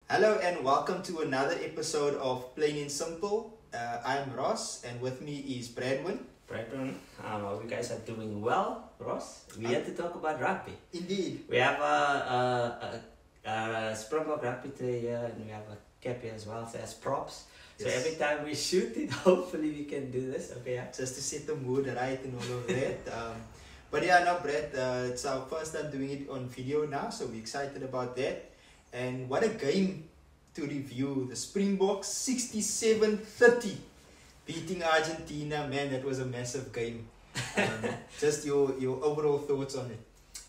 Hello and welcome to another episode of Plyn and Simpel. I'm Ross and with me is Bradwin. Hope you guys are doing well, Ross. We had to talk about rugby. Indeed. We have a Springbok rugby today here and we have a cap here as well, so as props. So Yes. every time we shoot it, hopefully we can do this. Okay, yeah. Just to set the mood right and all of that. But yeah, no, Brad, it's our first time doing it on video now, so we're excited about that. And what a game to review. The Springboks 67-30 beating Argentina. Man, that was a massive game. Just your overall thoughts on it.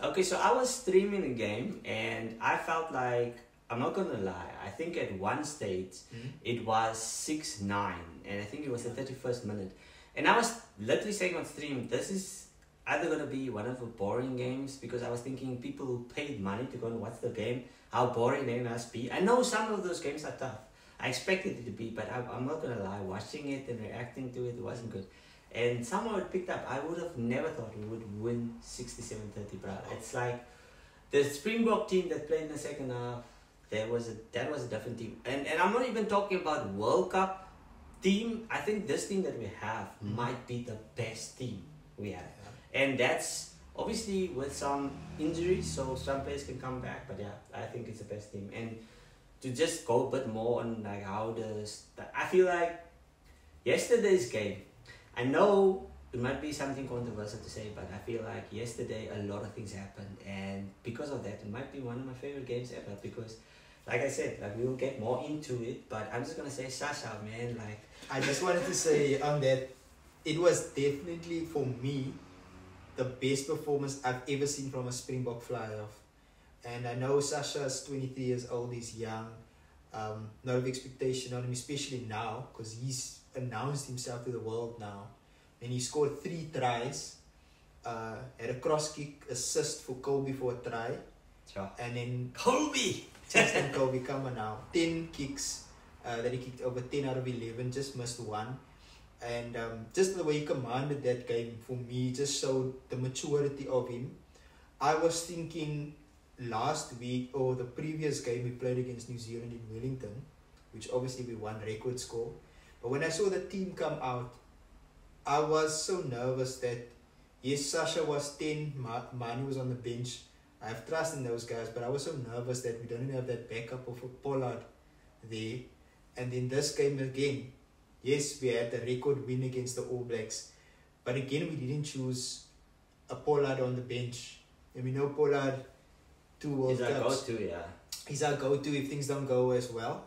Okay, so I was streaming the game and I felt like, I'm not gonna lie, I think at one stage it was 6-9 and I think it was the 31st minute. And I was literally saying on stream, this is either gonna be one of the boring games, because I was thinking people who paid money to go and watch the game, how boring they must be. I know some of those games are tough. I expected it to be, but I'm not gonna lie, watching it and reacting to it, it wasn't good. And somehow it picked up. I would have never thought we would win 67-30, bro. It's like the Springbok team that played in the second half, that was a different team. And I'm not even talking about World Cup team. I think this team that we have might be the best team we have. And that's obviously with some injuries, so some players can come back. But yeah, I think it's the best team. And to just go a bit more on like how I feel like yesterday's game, I know it might be something controversial to say, but I feel like yesterday a lot of things happened, and because of that, it might be one of my favorite games ever. Because, like I said, like we will get more into it, but I'm just gonna say Sacha, man. Like I just wanted to say on that, it was definitely for me the best performance I've ever seen from a Springbok fly-off. And I know Sacha is 23 years old, he's young, lot of expectation on him, especially now, because he's announced himself to the world now. And he scored 3 tries, had a cross kick assist for Kobe for a try. Sure. And then Kobe! Justin Kobe, come on now, 10 kicks that he kicked, over 10 out of 11, just missed 1. And just the way he commanded that game, for me, just showed the maturity of him. I was thinking last week, or the previous game we played against New Zealand in Wellington, which obviously we won record score. But when I saw the team come out, I was so nervous that, yes, Sacha was 10, Mani was on the bench. I have trust in those guys, but I was so nervous that we don't have that backup of a Pollard there. And in this game again, yes, we had the record win against the All Blacks, but again, we didn't choose a Pollard on the bench. And we know Pollard, 2 World Cups. He's our go-to, yeah. He's our go-to if things don't go as well.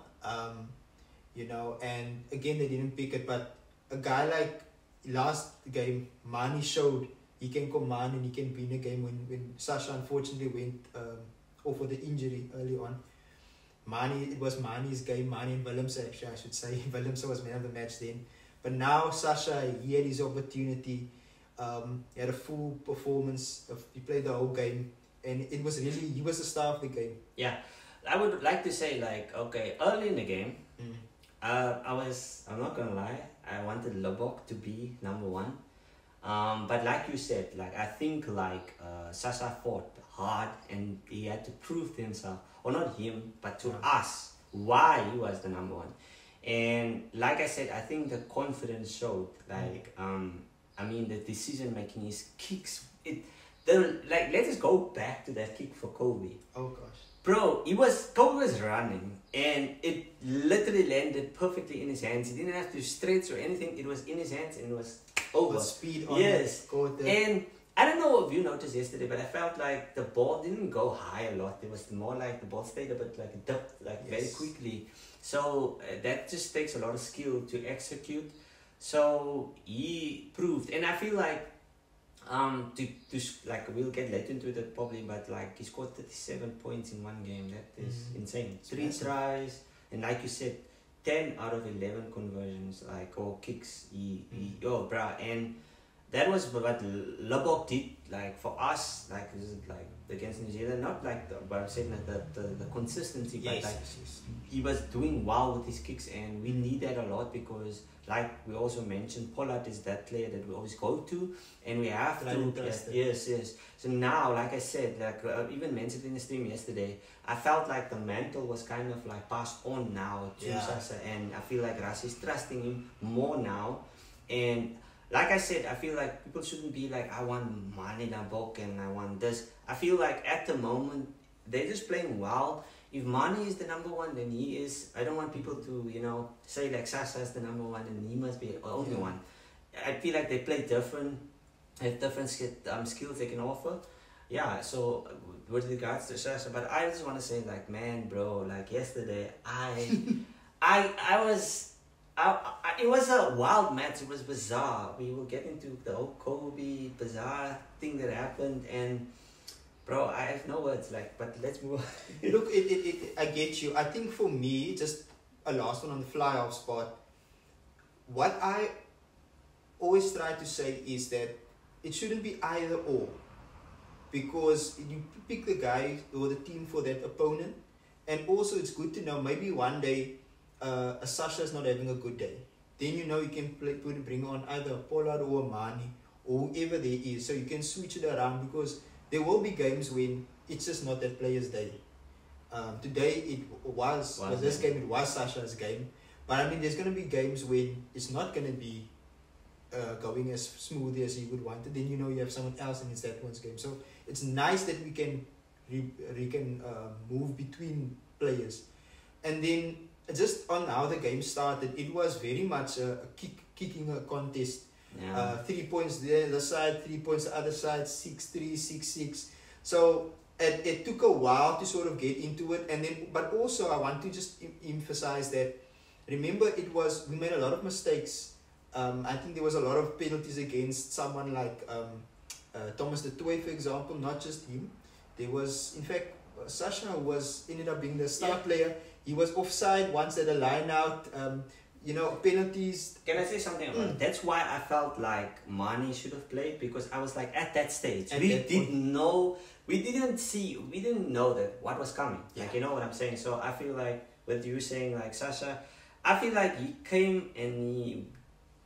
You know, and again, they didn't pick it, but a guy like last game, Mani showed he can command and he can win a game when Sacha unfortunately went off with the injury early on. It was Mani's game, Mani and Willems actually, I should say. Willems was man of the match then. But now Sacha, he had his opportunity. He had a full performance. He played the whole game. And it was really, he was the star of the game. Yeah. I would like to say, like, okay, early in the game, I'm not gonna lie, I wanted Lobok to be number 1. But like you said, like I think like Sacha fought hard and he had to prove to himself, or not him, but to us, why he was the number 1. And like I said, I think the confidence showed. Like I mean, the decision making, his kicks. Let's just go back to that kick for Kobe. Oh gosh. Bro, Kobe was running and it literally landed perfectly in his hands. He didn't have to stretch or anything. It was in his hands and it was over. With speed on yes. it. And I don't know if you noticed yesterday, but I felt like the ball didn't go high a lot. It was more like the ball stayed a bit like it dipped very quickly. So that just takes a lot of skill to execute. So he proved, and I feel like like we'll get later into it probably, but like he scored 37 points in one game. That is insane. 3 tries, and like you said, 10 out of 11 conversions, like, or kicks. Oh, bruh. And that was what Lubbock did, like for us, like against New Zealand, not like but I'm saying that the consistency, but like he was doing well with his kicks, and we need that a lot because, like we also mentioned, Pollard is that player that we always go to, and we have to. Yes. So now, like I said, like even mentioned in the stream yesterday, I felt like the mantle was kind of like passed on now to Sacha, and I feel like Ras is trusting him more now, and. Like I said, I feel like people shouldn't be like, I want Mane Nabok and I want this. I feel like at the moment, they're just playing well. If Mane is the number one, then he is. I don't want people to, say like Sacha is the number one and he must be the only one. I feel like they play different, have different skills they can offer. Yeah, so with regards to Sacha, but I just want to say like, man, bro, like yesterday, it was a wild match. It was bizarre. We will get into the whole Kobe bizarre thing that happened, and bro, I have no words. Like, but let's move on. Look, I get you. I think for me, just a last one on the fly-off spot. What I always try to say is that it shouldn't be either or, because you pick the guy or the team for that opponent, and also it's good to know maybe one day. A Sacha is not having a good day, then you can bring on either a Pollard or a Mane or whoever there is, so you can switch it around, because there will be games when it's just not that player's day. Today it was this game, it was Sacha's game, but I mean there's going to be games when it's not going to be going as smoothly as you would want it. Then you have someone else and it's that one's game. So it's nice that we can move between players. And then just on how the game started, it was very much a kicking a contest. 3 points there, the side, 3 points the other side, 6-3, 6-6. So it took a while to sort of get into it, and then but also I want to just emphasize that, remember, we made a lot of mistakes. I think there was a lot of penalties against someone like Thomas de Toey, for example, not just him. There was, in fact, Sacha ended up being the star player. He was offside once at a line out. Penalties. Can I say something about it? That's why I felt like Mane should have played, because I was like, at that stage, we didn't know that what was coming. Yeah. Like, you know what I'm saying? So I feel like with you saying like Sacha, I feel like he came and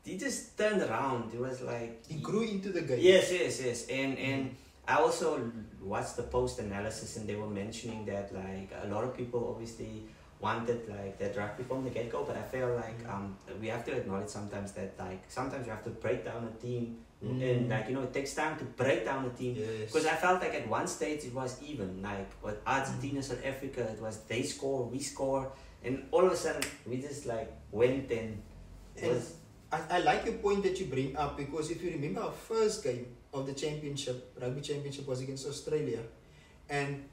he just turned around. It was like he grew into the game. Yes. And I also watched the post analysis, and they were mentioning that like a lot of people obviously wanted like that rugby from the get-go, but I feel like we have to acknowledge sometimes that like sometimes you have to break down a team, and like it takes time to break down a team, because I felt like at one stage it was even, like with Argentina, South Africa, it was they score, we score, and all of a sudden we just like went and I like your point that you bring up, because if you remember, our first game of the championship, rugby championship, was against Australia, and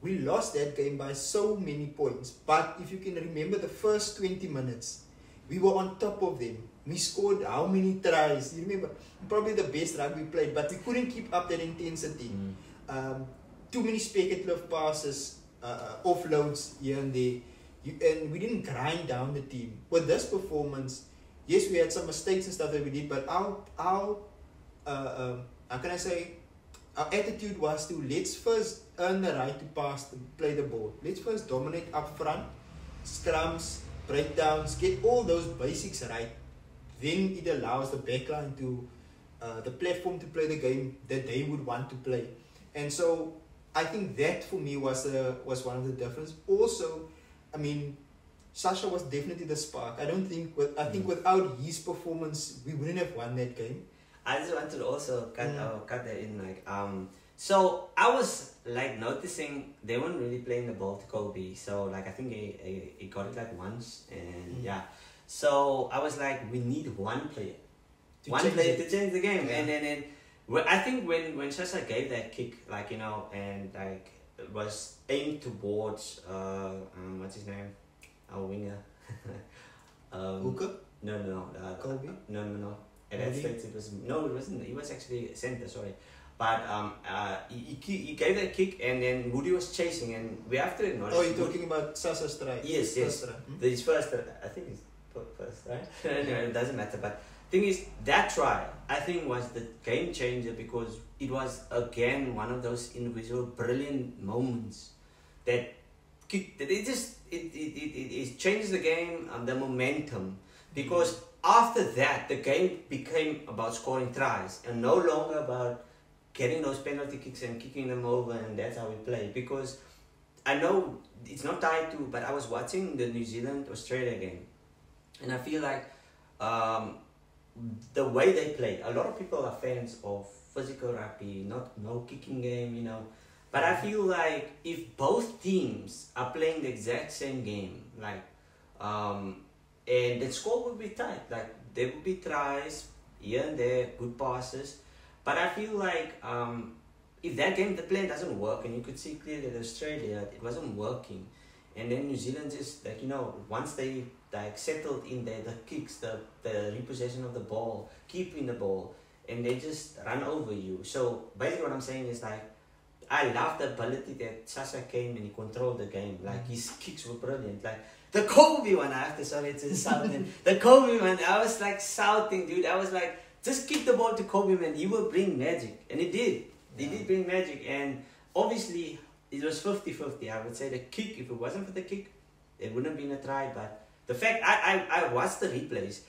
we lost that game by so many points. But if you can remember the first 20 minutes, we were on top of them. We scored how many tries? You remember? Probably the best rugby played, but we couldn't keep up that intensity. Too many speculative passes, offloads here and there. And we didn't grind down the team. With this performance, yes, we had some mistakes and stuff that we did, but how can I say? Our attitude was to, let's first earn the right to pass, to play the ball. Let's first dominate up front, scrums, breakdowns, get all those basics right. Then it allows the backline to, the platform to play the game that they would want to play. And so I think that for me was one of the differences. Also, I mean, Sacha was definitely the spark. I think without his performance, we wouldn't have won that game. I just wanted to also cut that in, like so I was like noticing they weren't really playing the ball to Kobe, so like I think he got it like once, and so I was like, we need one player to change the game, and then I think when Sacha gave that kick, like and like it was aimed towards what's his name, our winger, Hooker? No, Kobe? No. At that stage it wasn't. He was actually center, sorry. But he gave that kick, and then Woody was chasing, and we have to acknowledge. Oh, you're talking about Sacha's strike? Yes. His first, I think his first, right? Anyway, it doesn't matter. But thing is, that try, I think, was the game changer because it was again one of those individual brilliant moments that it changes the game and the momentum, because after that the game became about scoring tries and no longer about getting those penalty kicks and kicking them over, and that's how we play. Because I know it's not tied to, but I was watching the New Zealand-Australia game and I feel like the way they play, a lot of people are fans of physical rugby, no kicking game, you know. But I feel like if both teams are playing the exact same game, like, and the score would be tight, like there would be tries here and there, good passes. But I feel like if that game, the plan doesn't work, and you could see clearly that Australia, it wasn't working. And then New Zealand just, like, you know, once they like settled in there, the kicks, the repossession of the ball, keeping the ball, and they just run over you. So basically what I'm saying is, like, I love the ability that Sacha came and he controlled the game. Like, his kicks were brilliant. Like, the Kobe one, I have to sorry to shout him. The Kobe one, I was like shouting, dude. I was like, just kick the ball to Kobe, man. He will bring magic. And he did. He did bring magic. And obviously, it was 50-50. I would say the kick, if it wasn't for the kick, it wouldn't have been a try. But the fact, I watched the replays.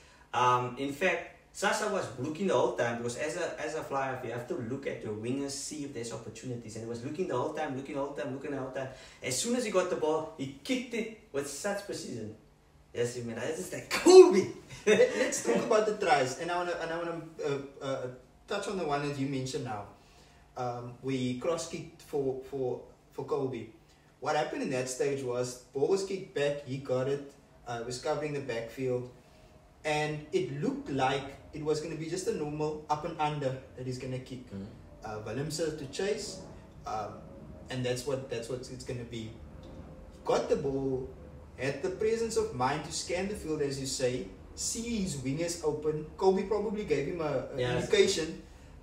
In fact, Sacha was looking the whole time, because as a flyer, you have to look at your wingers, see if there's opportunities, and he was looking the whole time. As soon as he got the ball, he kicked it with such precision. Yes, I mean, I just like Kobe. Let's talk about the tries, and I wanna touch on the one that you mentioned now. We cross kicked for Kobe. What happened in that stage was ball was kicked back, he got it, was covering the backfield, and it looked like it was going to be just a normal up and under that he's going to kick. Willemse to chase, and that's what it's going to be. Got the ball, had the presence of mind to scan the field, as you say, see his wingers open. Kobe probably gave him an indication,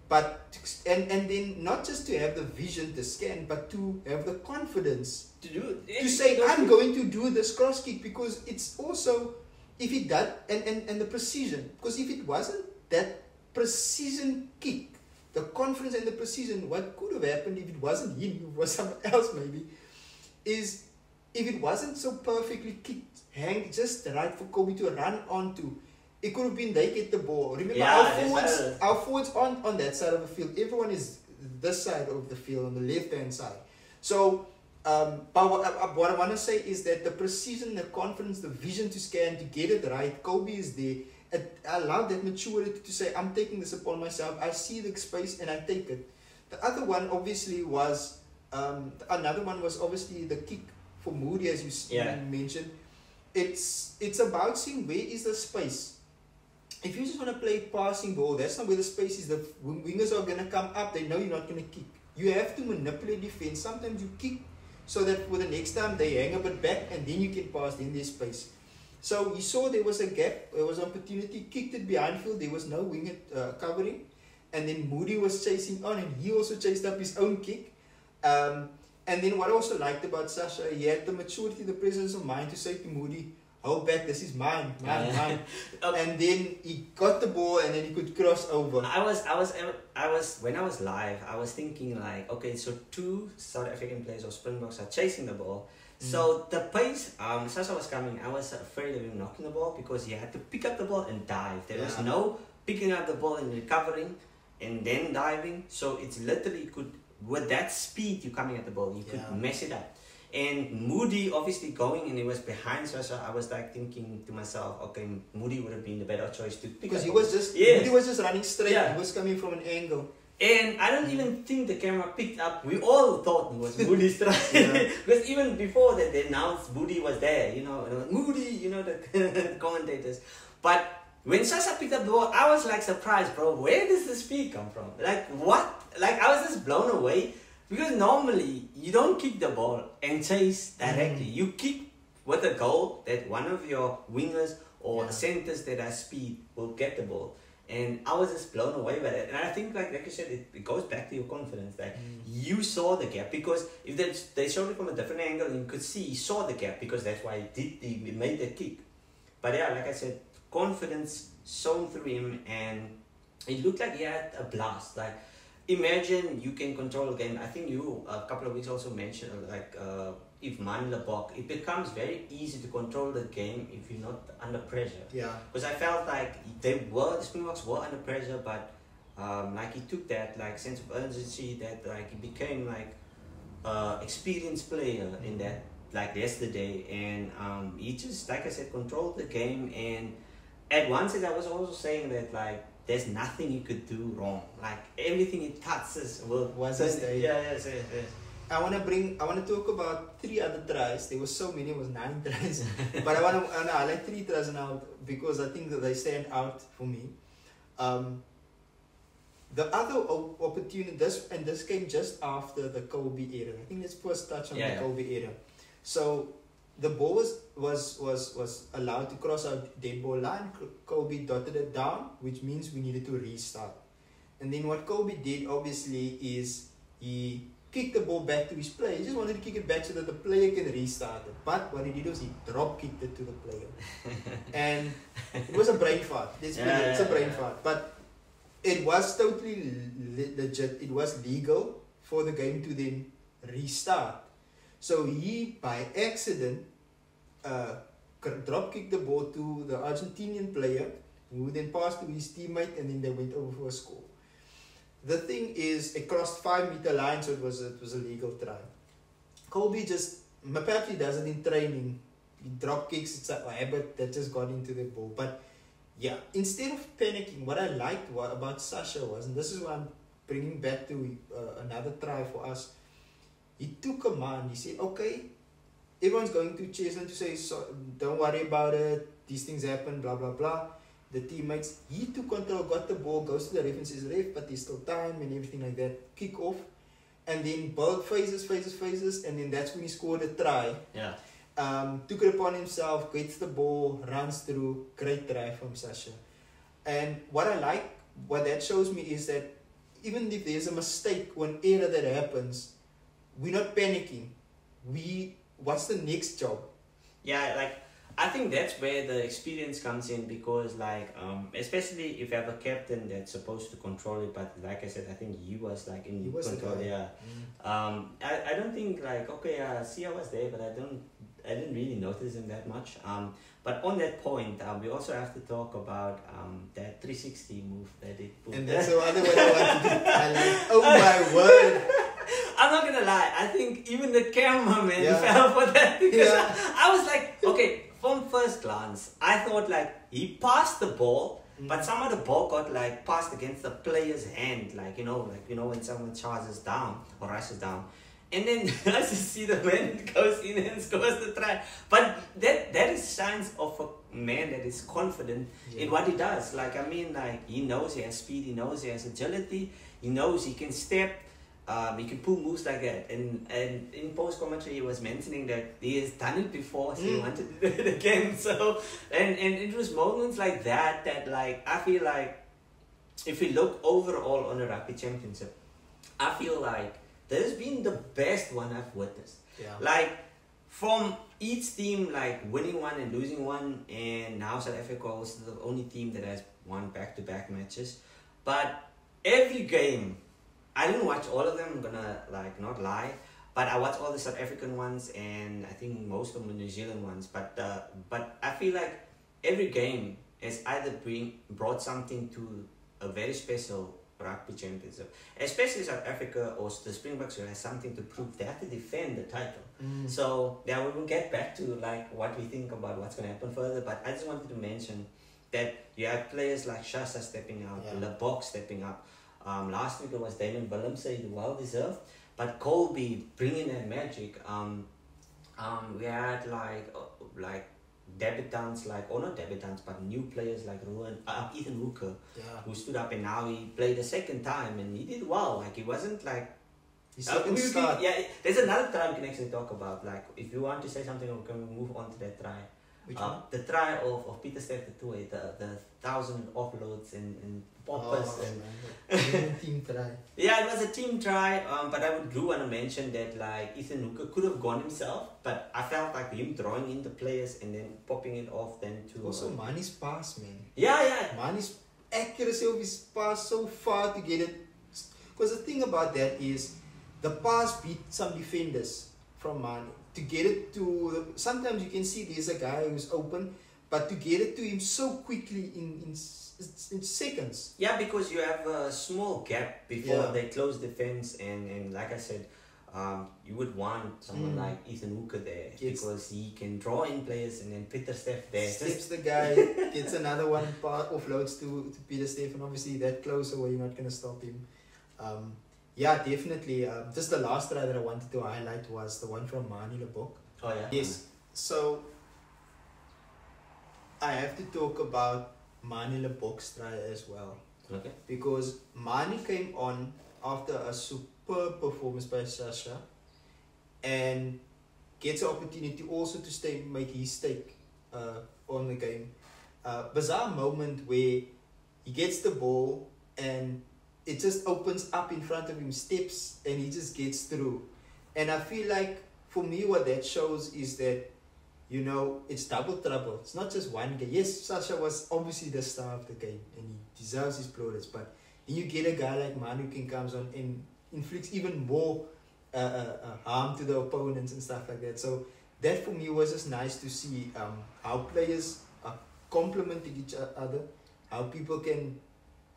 but and then not just to have the vision to scan, but to have the confidence to say, I'm going to do this cross kick, because it's also, if it does, and the precision, because if it wasn't that precision kick, the confidence and the precision, what could have happened if it wasn't him, if it was someone else maybe, is if it wasn't so perfectly kicked, hang just right for Kobe to run onto, it could have been they get the ball. Remember, our forwards on that side of the field, everyone is this side of the field, on the left-hand side. So, but what I want to say is that the precision, the confidence, the vision to scan, to get it right, Kobe is there. I love that maturity to say, I'm taking this upon myself. I see the space and I take it. The other one obviously was, another one was obviously the kick for Moody, as you mentioned. It's about seeing where is the space. If you just want to play passing ball, that's not where the space is. The wingers are going to come up. They know you're not going to kick. You have to manipulate defense. Sometimes you kick so that for the next time they hang a bit back and then you can pass in their space. So you saw there was a gap, there was an opportunity, kicked it behind field, there was no winger covering, and then Moody was chasing on and he also chased up his own kick. And then what I also liked about Sacha, he had the maturity, the presence of mind to say to Moody, hold back, this is mine. And then he got the ball and then he could cross over. I was when I was live, I was thinking like, okay, so two South African players or Springboks are chasing the ball. So the pace, Sacha was coming, I was afraid of him knocking the ball because he had to pick up the ball and dive. There was no picking up the ball and recovering and then diving. So it's literally with that speed you're coming at the ball, you could mess it up. And Moody obviously going and he was behind Sacha, I was like thinking to myself, okay, Moody would have been the better choice to pick up. Because Moody was just running straight, he was coming from an angle. And I don't even think the camera picked up. We all thought it was Moody's try. Because even before that, they announced Moody was there, Moody, the commentators. But when Sacha picked up the ball, I was like surprised, bro. Where does the speed come from? Like, what? Like, I was just blown away. Because normally, you don't kick the ball and chase directly. You kick with a goal that one of your wingers or centers that has speed will get the ball. And I was just blown away by that. And I think, like you said, it goes back to your confidence. Like, you saw the gap. Because if they showed it from a different angle, you could see he saw the gap. Because that's why he made the kick. But yeah, like I said, confidence shown through him, and it looked like he had a blast. Like, imagine you can control a game. I think you a couple of weeks also mentioned if man Lebok, it becomes very easy to control the game if you're not under pressure. Yeah. Because I felt like the Springboks were under pressure, but like he took that like sense of urgency that like he became like experienced player in that like yesterday, and he just, like I said, controlled the game. And at one stage I was also saying that like there's nothing he could do wrong. Like everything he touches will Was his day. Yes. I want to talk about 3 other tries. There were so many, it was 9 tries. But I want to highlight 3 tries now because I think that they stand out for me. The other opportunity, this came just after the Kobe era. I think let's first touch on the Kobe era. So the ball was allowed to cross out dead ball line. Kobe dotted it down, which means we needed to restart. And then what Kobe did, obviously, is he kicked the ball back to his player. He just wanted to kick it back so that the player can restart it. But what he did was he drop kicked it to the player. And it was a brain fart. It's a brain fart. But it was totally legit. It was legal for the game to then restart. So he, by accident, drop kicked the ball to the Argentinian player, who then passed to his teammate, and then they went over for a score. The thing is, it crossed 5-meter line, so it was a legal try. Kobe just, perhaps he does it in training. He drop kicks, it's a habit that just got into the ball. But yeah, instead of panicking, what I liked about Sacha was, and this is what I'm bringing back to another try for us, he took command. He said, okay, everyone's going to chase him to say, so, don't worry about it, these things happen, blah, blah, blah. The teammates, he took control, got the ball, goes to the ref and says, ref, but there's still time and everything like that. Kick off. And then ball phases, and then that's when he scored a try. Yeah. Took it upon himself, gets the ball, runs through. Great try from Sacha. And what I like, what that shows me is that even if there's a mistake or an error that happens, we're not panicking. What's the next job? Yeah, like I think that's where the experience comes in, because like especially if you have a captain that's supposed to control it, but like I said, I think he was like in control. Yeah. I don't think like see, I was there, but I didn't really notice him that much. But on that point, we also have to talk about that 360 move that they put. And that's the other one I want to do. I'm like, oh my word. I'm not gonna lie, I think even the cameraman fell for that, because I was like, okay, from first glance, I thought like he passed the ball, but somehow the ball got like passed against the player's hand, like you know when someone charges down or rushes down. And then I just see the man goes in and scores the try. But that is signs of a man that is confident in what he does. Like, I mean, like, he knows he has speed, he knows he has agility, he knows he can step, he can pull moves like that. And in post-commentary, he was mentioning that he has done it before, so he wanted to do it again. So, and it was moments like that, like, I feel like, if we look overall on the Rugby Championship, I feel like this has been the best one I've witnessed. Yeah. Like, from each team, like, winning one and losing one, and now South Africa is the only team that has won back-to-back matches. But every game, I didn't watch all of them, I'm gonna, like, not lie, but I watched all the South African ones, and I think most of them the New Zealand ones. But I feel like every game has either brought something to a very special Rugby Championship, especially South Africa or the Springboks, who has something to prove. They have to defend the title. So yeah, we will get back to like what we think about what's going to happen further. But I just wanted to mention that you have players like Sacha stepping out, the Boks stepping up. Last week it was Damon Willems, well deserved. But Colby bringing that magic. We had like debutants, or not debutants, but new players like Ethan Hooker, who stood up, and now he played a second time and he did well. Like, he wasn't like there's another try we can actually talk about. Like, if you want to say something, we can move on to that try. Which one? The try of Peter Steph the 1,000 offloads and poppers and team try. Yeah, it was a team try. But I do want to mention that like Ethan Hooker could have gone himself, but I felt like him drawing in the players and then popping it off then to also Mani's pass, man. Yeah. Mani's accuracy of his pass so far to get it. Because the thing about that is the pass beat some defenders from Mani. To get it to sometimes you can see there's a guy who's open, but to get it to him so quickly in seconds. Yeah, because you have a small gap before they close the fence, and like I said, you would want someone like Ethan Hooker there because he can draw in players, and then Peter Steph there. Steps the guy, gets another one, offloads to Peter Steph, and obviously that closer where you're not going to stop him. Yeah, definitely. Just the last try that I wanted to highlight was the one from Mani Lebok. Oh yeah. Yes. So I have to talk about Mani Lebok's try as well. Okay. Because Mani came on after a superb performance by Sacha and gets an opportunity also to make his stake on the game. Bizarre moment where he gets the ball and it just opens up in front of him, steps, and he just gets through. And I feel like, for me, what that shows is that, you know, it's double trouble. It's not just one game. Yes, Sacha was obviously the star of the game, and he deserves his plaudits. But then you get a guy like Manu who comes on and inflicts even more harm to the opponents and stuff like that. So that, for me, was just nice to see how players are complementing each other, how people can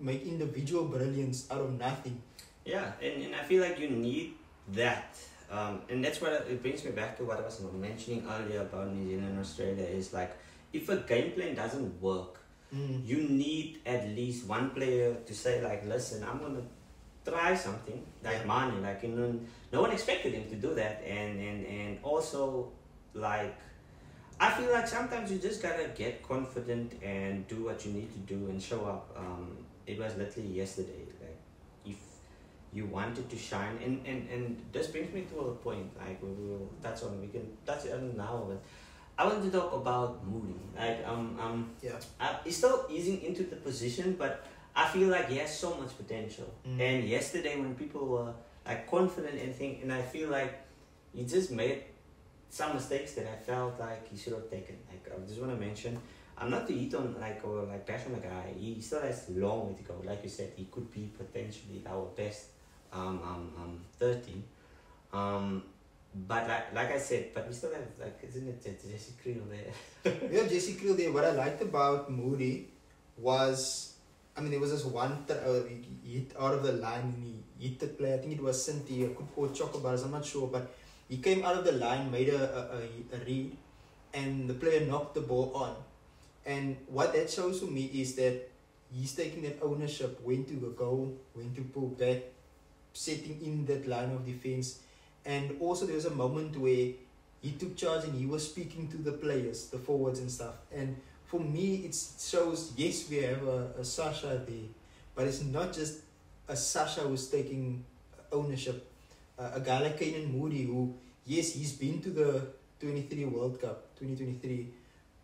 make individual brilliance out of nothing. Yeah, and I feel like you need that. And that's what it brings me back to what I was mentioning earlier about New Zealand and Australia is like, if a game plan doesn't work, you need at least one player to say like, listen, I'm going to try something like Mani. Like, you know, no one expected him to do that. And also, like, I feel like sometimes you just got to get confident and do what you need to do and show up. It was literally yesterday. Like, if you wanted to shine, and this brings me to a point. Like, we can touch on now. But I want to talk about Moody. Like, he's still easing into the position, but I feel like he has so much potential. And yesterday, when people were like confident and I feel like he just made some mistakes that I felt like he should have taken. Like, I just want to mention. I'm not to eat on or bash on the guy. He still has a long way to go. Like you said, he could be potentially our best 13. But like I said, but we still have isn't it Jesse Creel there? We have Jesse Creel there. What I liked about Moody was, there was this one he hit out of the line and he hit the player. I think it was Cinti or Chocobars, I'm not sure, but he came out of the line, made a read, and the player knocked the ball on. And what that shows for me is that he's taking that ownership, when to go, when to pull back, setting in that line of defense. And also there was a moment where he took charge and he was speaking to the players, the forwards and stuff. And for me, it shows, yes, we have a Sacha there, but it's not just a Sacha who's taking ownership. A guy like Keenan Moody, who, yes, he's been to the 2023 World Cup, 2023,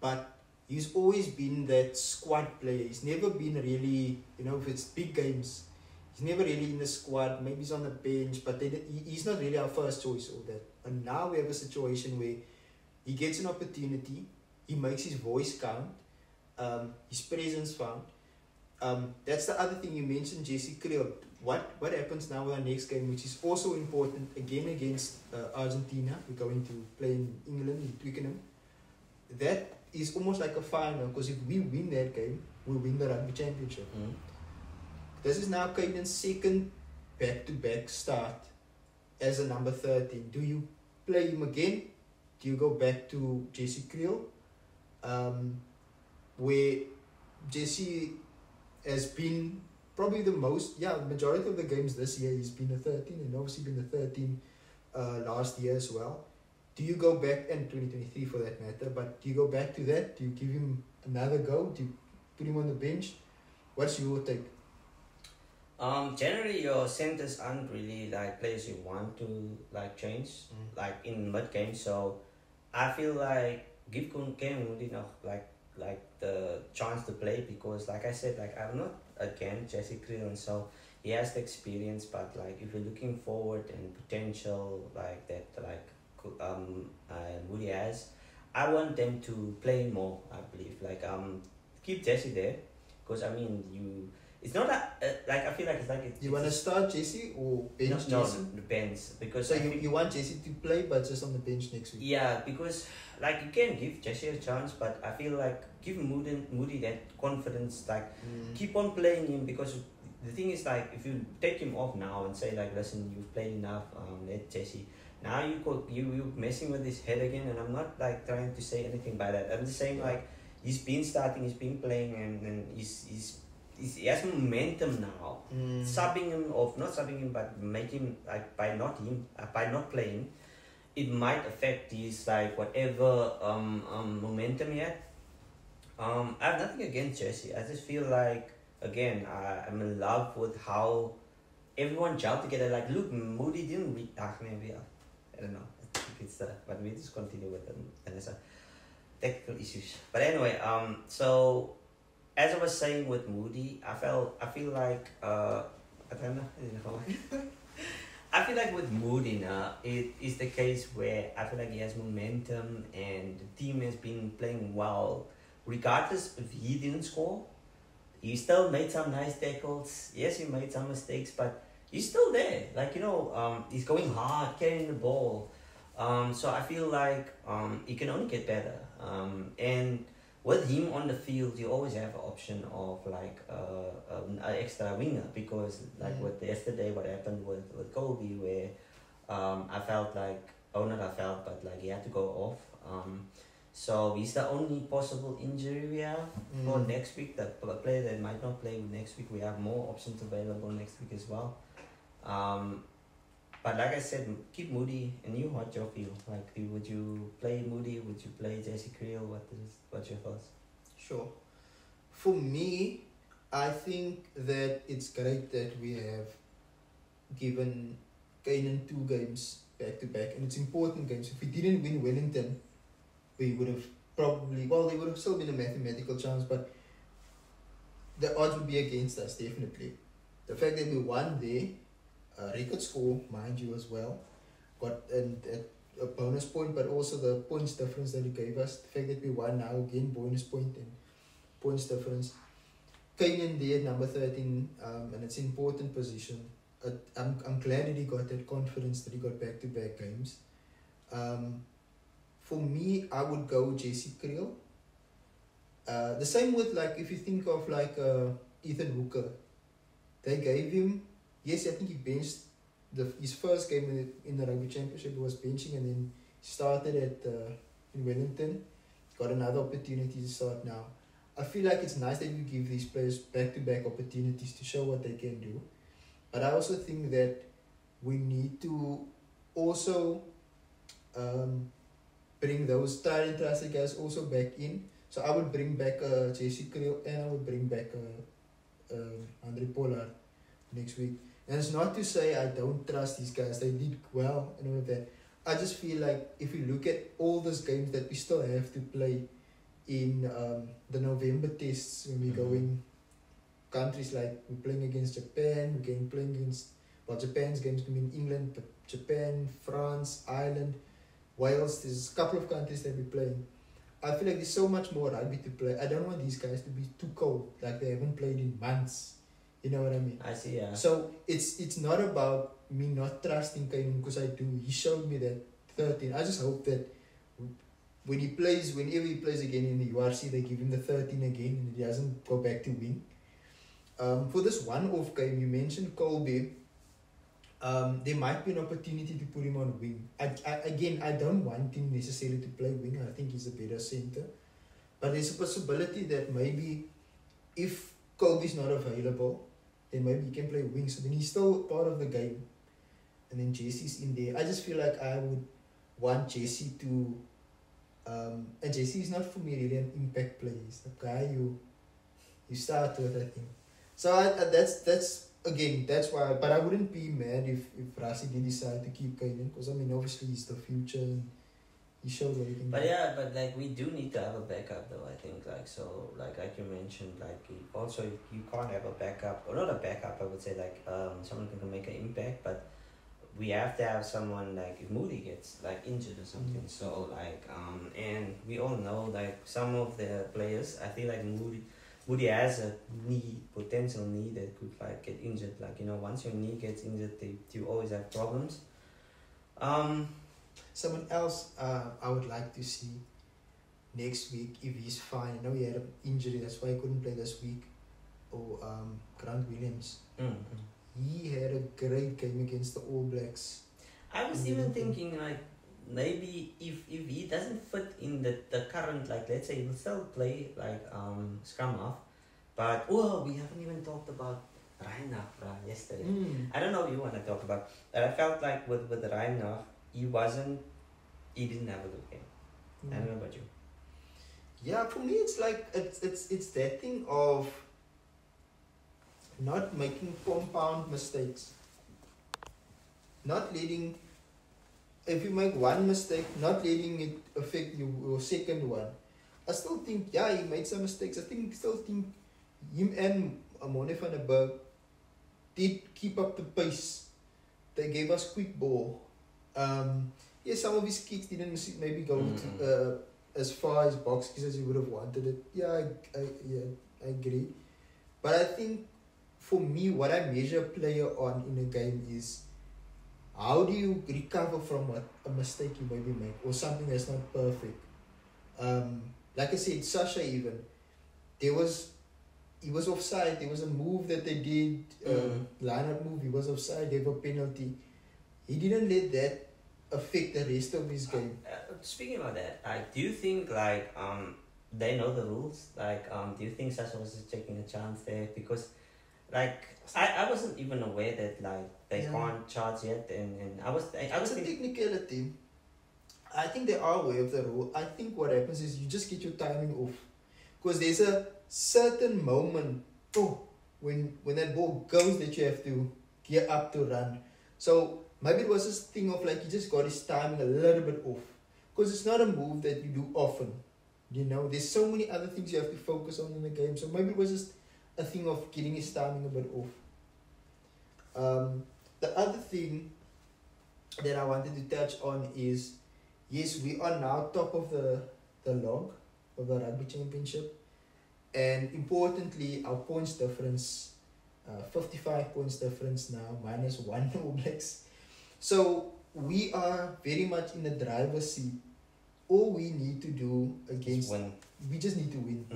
but he's always been that squad player. He's never been really, if it's big games, he's never really in the squad. Maybe he's on the bench, but he's not really our first choice or that. And now we have a situation where he gets an opportunity, he makes his voice count, his presence count. That's the other thing you mentioned, Jesse Creel. What happens now with our next game, which is also important, again against Argentina. We're going to play in England, in Twickenham. That is almost like a final, because if we win that game, we win the Rugby Championship. This is now Caden's second back-to-back start as a number 13. Do you play him again? Do you go back to Jesse Creel? Where Jesse has been probably the majority of the games this year he's been a 13, and obviously been the 13 last year as well. Do you go back, and 2023 for that matter, but do you go back to that? Do you give him another go? Do you put him on the bench? What's your take? Generally, your centers aren't really like players you want to like change, like in mid game. So I feel like give Kane Moody like the chance to play, because like I said, like I'm not against Jesse Creel, and so he has the experience, but like if you're looking forward and potential like that, like Moody has, I want them to play more. I believe keep Jesse there, because I mean it's not like I feel like it's like you want to start Jesse or bench Jesse? No, bench, because so you want Jesse to play but just on the bench next week. Yeah, because like you can give Jesse a chance, but I feel like give Moody that confidence, like keep on playing him, because the thing is, like, if you take him off now and say like, listen, you've played enough, let Jesse. Now you messing with his head again, and I'm not like trying to say anything by that. I'm just saying like he's been starting, he's been playing, and he has momentum now. Subbing him off, not subbing him, but making like by not playing, it might affect his like whatever momentum he had. I have nothing against Jesse. I just feel like again I'm in love with how everyone gelled together. Like look, Moody didn't read. Maybe I don't know. I think it's but we just continue with them. And there's technical issues. But anyway, so as I was saying with Moody, I feel like I don't know. I feel like with Moody now, it is the case where I feel like he has momentum and the team has been playing well. Regardless if he didn't score, he still made some nice tackles. Yes, he made some mistakes, but he's still there. Like, he's going hard, carrying the ball. So I feel like he can only get better. And with him on the field, you always have an option of like an extra winger, because like with yesterday, what happened with Kobe, where I felt like, but like he had to go off. So he's the only possible injury we have for next week. The player that might not play next week, we have more options available next week as well. But like I said, keep Moody. And you, what's your feel? Like, would you play Moody? Would you play Jesse Creel? What's your thoughts? Sure. For me, I think that it's great that we have given Kane 2 games back to back, and it's important games. If we didn't win Wellington, we would have probably, well, there would have still been a mathematical chance, but the odds would be against us, definitely. The fact that we won there, record score, mind you, as well, got a bonus point, but also the points difference that it gave us. The fact that we won now, again, bonus point and points difference. Kane there, number 13, and it's an important position. I'm glad that he got that confidence, that he got back-to-back games. For me, I would go Jesse Creel. The same with, like, if you think of like Ethan Hooker, they gave him, yes, I think he benched his first game in the Rugby Championship. He was benching, and then started in Wellington. Got another opportunity to start now. I feel like it's nice that you give these players back-to-back opportunities to show what they can do. But I also think that we need to also bring those tried and trusted guys also back in. So I would bring back Jesse Creel, and I would bring back Andre Pollard next week. And it's not to say I don't trust these guys. They did well and all of that. I just feel like if we look at all those games that we still have to play in the November tests, when we go in countries like we're playing against Japan, we're playing against, well, Japan's games can be in England, but Japan, France, Ireland, Wales, there's a couple of countries that we're playing. I feel like there's so much more rugby to play. I don't want these guys to be too cold, like they haven't played in months. You know what I mean? I see, yeah. So it's not about me not trusting Kane, because I do. He showed me that 13. I just hope that whenever he plays again in the URC, they give him the 13 again and he doesn't go back to wing. For this one-off game, you mentioned Colby. There might be an opportunity to put him on wing. I don't want him necessarily to play wing. I think he's a better center. But there's a possibility that maybe if Colby's not available, then maybe he can play wing. So then he's still part of the game. And then Jesse's in there. I just feel like I would want Jesse to... and Jesse is not for me really an impact player. He's the guy you start with, I think. So that's why. But I wouldn't be mad if Rassie did decide to keep Kaden, because I mean obviously he's the future and he showed what he can But do. yeah, but like we do need to have a backup though. I think like you mentioned, like also you can't have a backup or not a backup. I would say like someone who can make an impact, but we have to have someone like if Moody gets like injured or something. So like and we all know like some of the players. I feel like Moody has a potential knee that could like get injured. Like once your knee gets injured, you always have problems. Someone else I would like to see next week if he's fine. I know he had an injury, that's why he couldn't play this week. Or Grant Williams. He had a great game against the All Blacks. I was even thinking like maybe if he doesn't fit in the current, like let's say he'll still play like scrum half, but we haven't even talked about Reinach yesterday. I don't know what you want to talk about, but I felt like with Reinach he didn't have a good game. I don't know about you. Yeah, for me it's like it's that thing of not making compound mistakes. Not letting, if you make one mistake, not letting it affect your second one. I still think, he made some mistakes. I still think him and Amone van der Berg did keep up the pace. They gave us quick ball. Some of his kicks didn't maybe go as far as Boks kicks as you would have wanted it. I agree. But I think for me, what I measure a player on in a game is how do you recover from a mistake you maybe make or something that's not perfect. Like I said, Sacha even, he was offside. There was a move that they did, line-up move. He was offside, gave a penalty. He didn't let that affect the rest of his game. Speaking about that, do you think like they know the rules? Like, do you think Sacha was just taking a chance there? Because like I wasn't even aware that like they can't charge yet, and I was it's a technicality. I think they are aware of the rule. I think what happens is you just get your timing off, because there's a certain moment when that ball goes that you have to gear up to run. So maybe it was this thing of like he just got his timing a little bit off, because it's not a move that you do often. There's so many other things you have to focus on in the game. So maybe it was just a thing of getting his timing a bit off. The other thing that I wanted to touch on is, yes, we are now top of the log of the Rugby Championship, and importantly, our points difference, 55 points difference now, minus 1 All Blacks. So we are very much in the driver's seat. All we need to do we just need to win.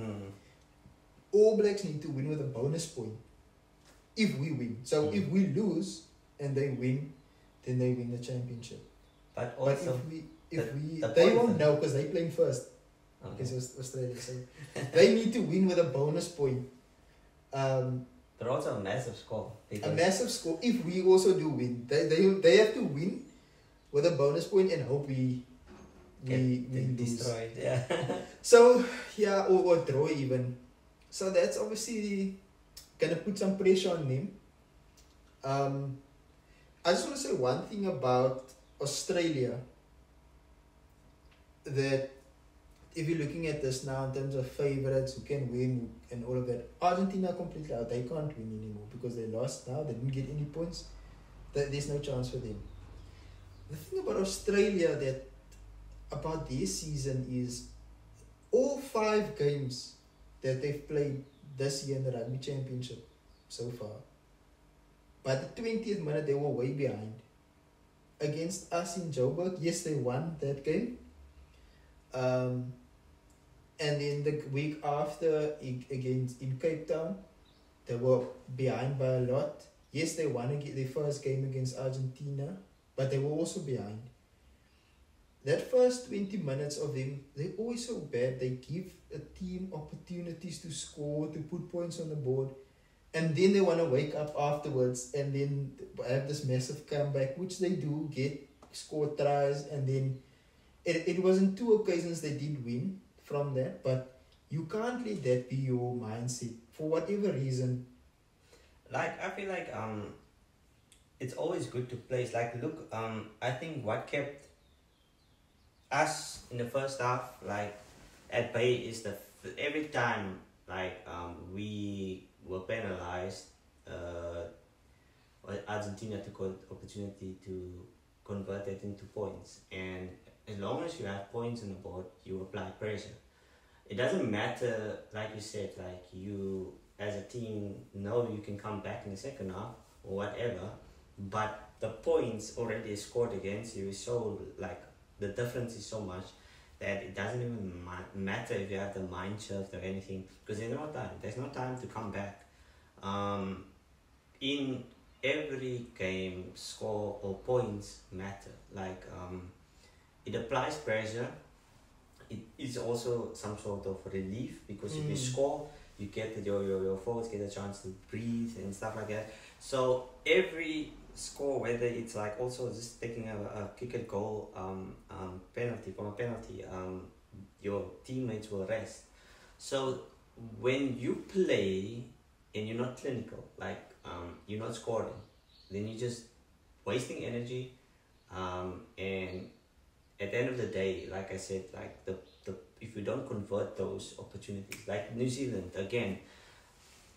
All Blacks need to win with a bonus point if we win. So if we lose and they win, then they win the championship. But also, they won't know because they're playing first. Because Australia, so they need to win with a bonus point. But also a massive score. A massive score. If we also do win, they have to win with a bonus point and hope we destroyed. Yeah. So or draw even. So that's obviously gonna put some pressure on them. I just want to say one thing about Australia, that if you're looking at this now in terms of favourites, who can win and all of that, Argentina completely out. They can't win anymore because they lost now. They didn't get any points. There's no chance for them. The thing about Australia about this season is all 5 games that they've played this year in the Rugby Championship so far, by the 20th minute they were way behind. Against us in Joburg, yes, they won that game. And then the week after against in Cape Town, they were behind by a lot. Yes, they won their first game against Argentina, but they were also behind. That first 20 minutes of them, they're always so bad. They give a team opportunities to score, to put points on the board, and then they want to wake up afterwards and then have this massive comeback, which they do get, score tries, and then it was in 2 occasions they did win from that, but you can't let that be your mindset for whatever reason. Like, I feel like it's always good to play. Like, look, I think what kept us in the first half, like at Bay, is every time like we were penalized, Argentina took an opportunity to convert it into points, and as long as you have points on the board, you apply pressure. It doesn't matter, like you said, like you as a team know you can come back in the second half or whatever, but the points already scored against you is so, like, the difference is so much that it doesn't even matter if you have the mind shift or anything, because there's no time to come back. In every game, score or points matter. Like it applies pressure. It is also some sort of relief, because if you score, you get your forwards get a chance to breathe and stuff like that. So every score, whether it's like also just taking a kick and goal penalty from a penalty, your teammates will rest. So when you play and you're not clinical, like you're not scoring, then you're just wasting energy, and at the end of the day, like I said, like the if you don't convert those opportunities, like New Zealand again,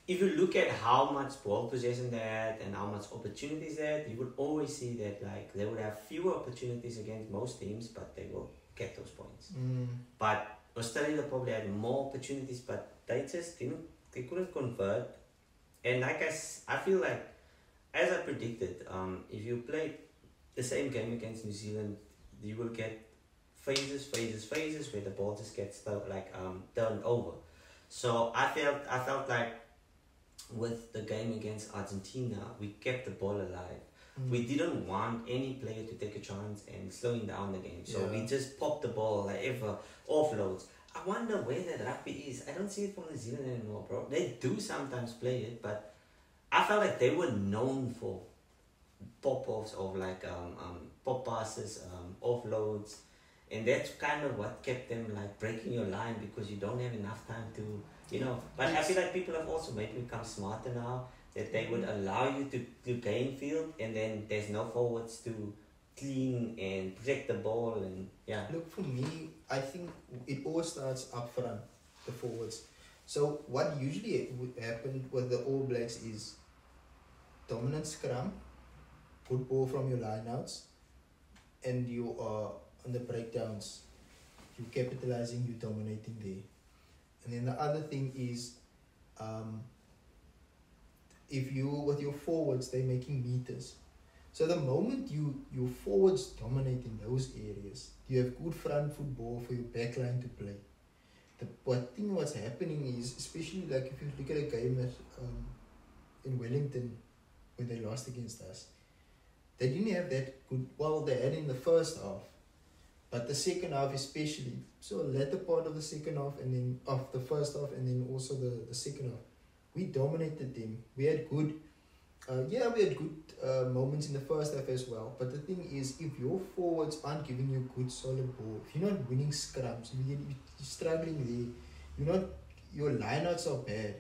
if you look at how much ball possession they had and how much opportunities they had, you would always see that like they would have fewer opportunities against most teams, but they will get those points. But Australia probably had more opportunities, but they just they couldn't convert. And like I feel like, as I predicted, if you play the same game against New Zealand, you will get phases where the ball just gets turned over. So I felt like with the game against Argentina, we kept the ball alive. We didn't want any player to take a chance and slowing down the game. So we just popped the ball like ever, offloads. I wonder where that rugby is. I don't see it from New Zealand anymore, bro. They do sometimes play it, but I felt like they were known for pop-offs of like pop passes, offloads, and that's kind of what kept them like breaking your line, because you don't have enough time to, but I feel like people have also maybe become smarter now, that they would allow you to gain field, and then there's no forwards to clean and protect the ball. And look, for me, I think it all starts up front, the forwards. So what usually would happen with the All Blacks is dominant scrum, good ball from your lineouts, and you are on the breakdowns, you capitalizing, you dominating there. And then the other thing is, if you with your forwards, they're making meters. So the moment your forwards dominate in those areas, you have good front foot ball for your backline to play. What's happening is, especially like if you look at a game in Wellington when they lost against us, they didn't have that good. Well, they had in the first half, but the second half especially. So latter part of the second half, and then of the first half, and then also the second half, we dominated them. We had good. We had good moments in the first half as well. But the thing is, if your forwards aren't giving you good solid ball, if you're not winning scrums, if you're struggling there, your lineouts are bad.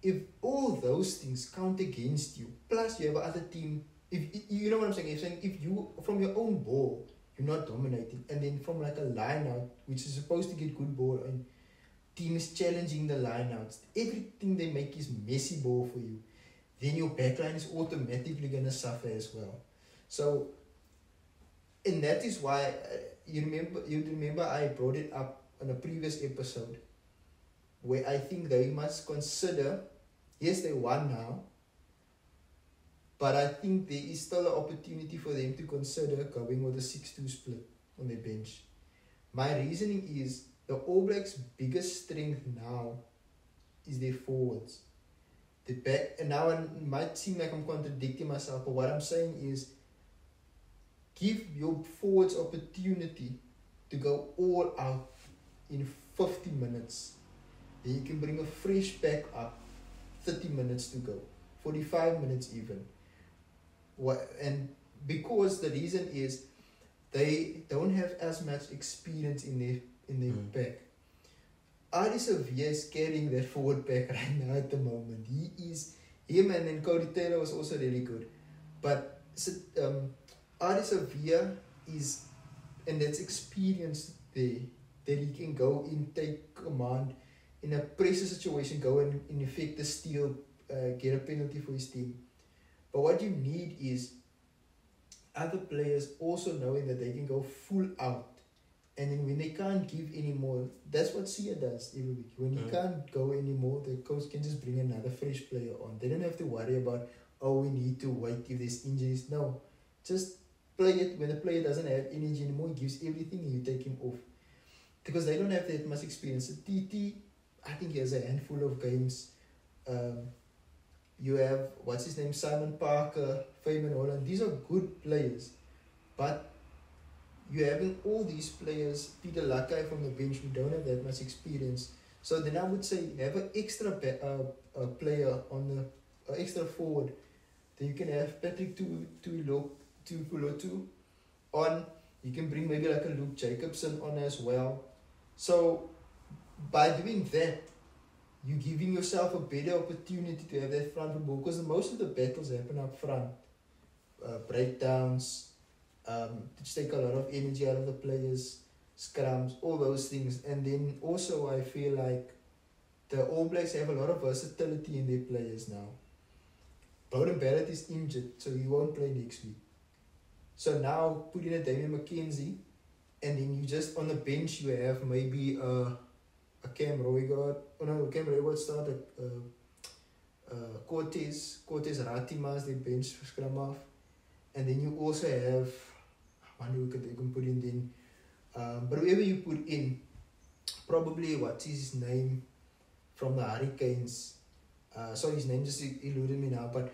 If all those things count against you, plus you have another team, if you know what I'm saying, if you from your own ball you're not dominating, and then from like a lineout which is supposed to get good ball, and team is challenging the lineouts, everything they make is messy ball for you, then your backline is automatically going to suffer as well. So, and that is why you remember I brought it up on a previous episode, where I think they must consider, yes, they won now, but I think there is still an opportunity for them to consider going with a 6-2 split on their bench. My reasoning is, the All Blacks' biggest strength now is their forwards. The back, and now it might seem like I'm contradicting myself, but what I'm saying is, give your forwards opportunity to go all out in 50 minutes. Then you can bring a fresh pack up, 30 minutes to go, 45 minutes even. And because the reason is, they don't have as much experience in their pack. Ari Sevilla is carrying that forward pack right now at the moment. Him and then Cody Taylor was also really good. But Ari Sevilla is and that's experience there, that he can go in, take command in a pressure situation, go and in effect the steal, get a penalty for his team. But what you need is other players also knowing that they can go full out. And then when they can't give anymore, that's what Sia does every week. When he can't go anymore, the coach can just bring another fresh player on. They don't have to worry about, oh, we need to wait if there's injuries. No, just play it. When the player doesn't have energy anymore, he gives everything and you take him off. Because they don't have that much experience. So TT, I think he has a handful of games. You have, what's his name, Simon Parker, Fabian Holland. These are good players. But you're having all these players, Peter Lakai from the bench, who don't have that much experience. So then I would say have an extra player on the extra forward. Then you can have Patrick Tuipulotu on. You can bring maybe like a Luke Jacobson on as well. So by doing that, you're giving yourself a better opportunity to have that front foot ball, because most of the battles happen up front. Breakdowns, to take a lot of energy out of the players, scrums, all those things. And then also I feel like the All Blacks have a lot of versatility in their players now. Bowden Barrett is injured, so he won't play next week. So now put in a Damian McKenzie, and then you just on the bench you have maybe a Cam Roygaard. Oh no, Cam Roygaard started. Cortez Ratima as the bench scrum half, and then you also have, I wonder who you can put in then. But whoever you put in, probably what's his name from the Hurricanes. Sorry, his name just eluded me now. But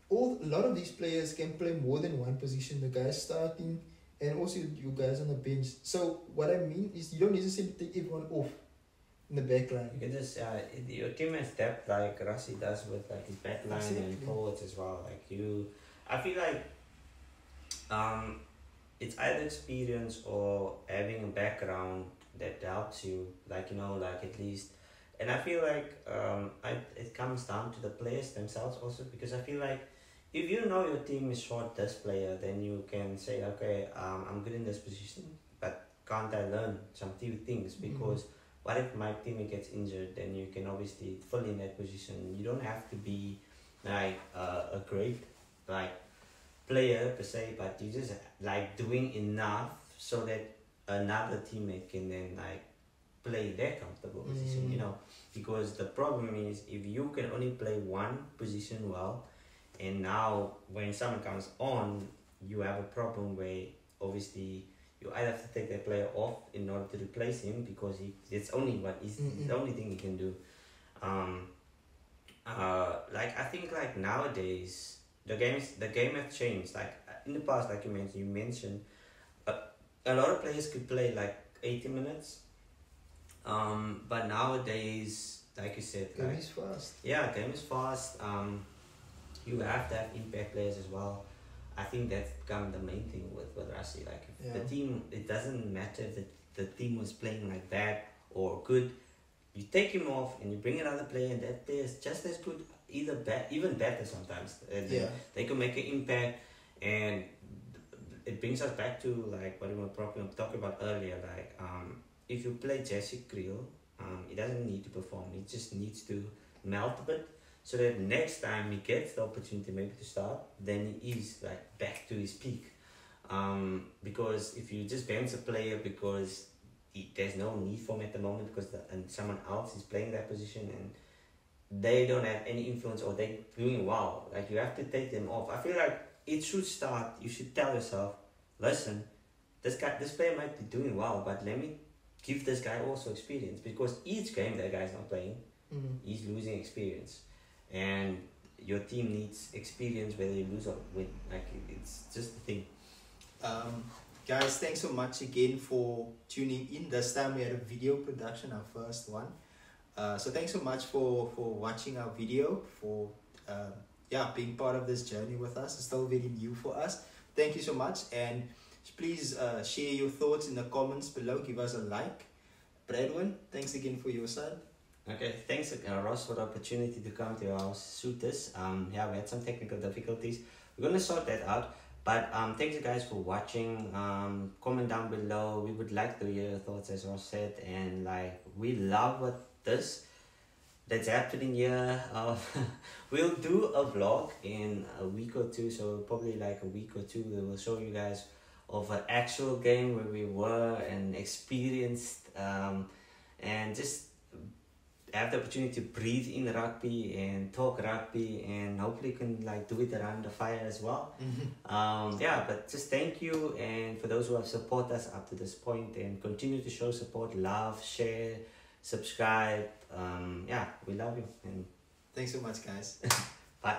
a lot of these players can play more than one position. The guys starting and also you guys on the bench. So what I mean is you don't necessarily take everyone off in the back line. You can just your team has depth like Rassi does with like his back line and forwards as well. Like I feel like it's either experience or having a background that helps you, like like at least. And I feel like it comes down to the players themselves also, because I feel like if you know your team is short this player, then you can say, okay, I'm good in this position, but can't I learn some few things? Because what if my teammate gets injured? Then you can obviously fill in that position. You don't have to be like a great player per se, but you just like doing enough so that another teammate can then play their comfortable position, because the problem is if you can only play one position well, and now when someone comes on, you have a problem where obviously you either have to take that player off in order to replace him, because it's only the only thing he can do. I think nowadays the game has changed. Like in the past, like you mentioned, a lot of players could play like 80 minutes. But nowadays, like you said, game is fast. Yeah, game is fast. You have to have impact players as well. I think that's become the main thing with Rassi. Like if the team, it doesn't matter if the team was playing like bad or good. You take him off and you bring another player, and that player is just as good, even better sometimes. They can make an impact, and it brings us back to like what we were talking about earlier. Like if you play Jesse Creel, he doesn't need to perform. He just needs to melt a bit, so that next time he gets the opportunity maybe to start, then he is like back to his peak. Because if you just bench a player because there's no need for him at the moment, because and someone else is playing that position and they don't have any influence or they're doing well, like you have to take them off. I feel like it should start. You should tell yourself, listen, this player might be doing well, but let me give this guy also experience, because each game that guy's not playing, he's losing experience, and your team needs experience whether you lose or win. Like it's just the thing. Guys, thanks so much again for tuning in. This time we had a video production, our first one. So thanks so much for watching our video, for being part of this journey with us. It's still very new for us. Thank you so much, and please share your thoughts in the comments below. Give us a like. Bradwin, thanks again for your side. Okay, thanks Ross for the opportunity to come to our house, shoot this. We had some technical difficulties. We're going to sort that out. But thank you guys for watching. Comment down below. We would like to hear your thoughts, as Ross said, and like we love what that's happening here. We'll do a vlog in a week or two, so probably like a week or two. We will show you guys of an actual game where we were and experienced, and just have the opportunity to breathe in rugby and talk rugby, and hopefully can like do it around the fire as well. Yeah, but just thank you, and for those who have supported us up to this point, and continue to show support, love, share, subscribe. Yeah, we love you, and Thanks so much, guys. bye.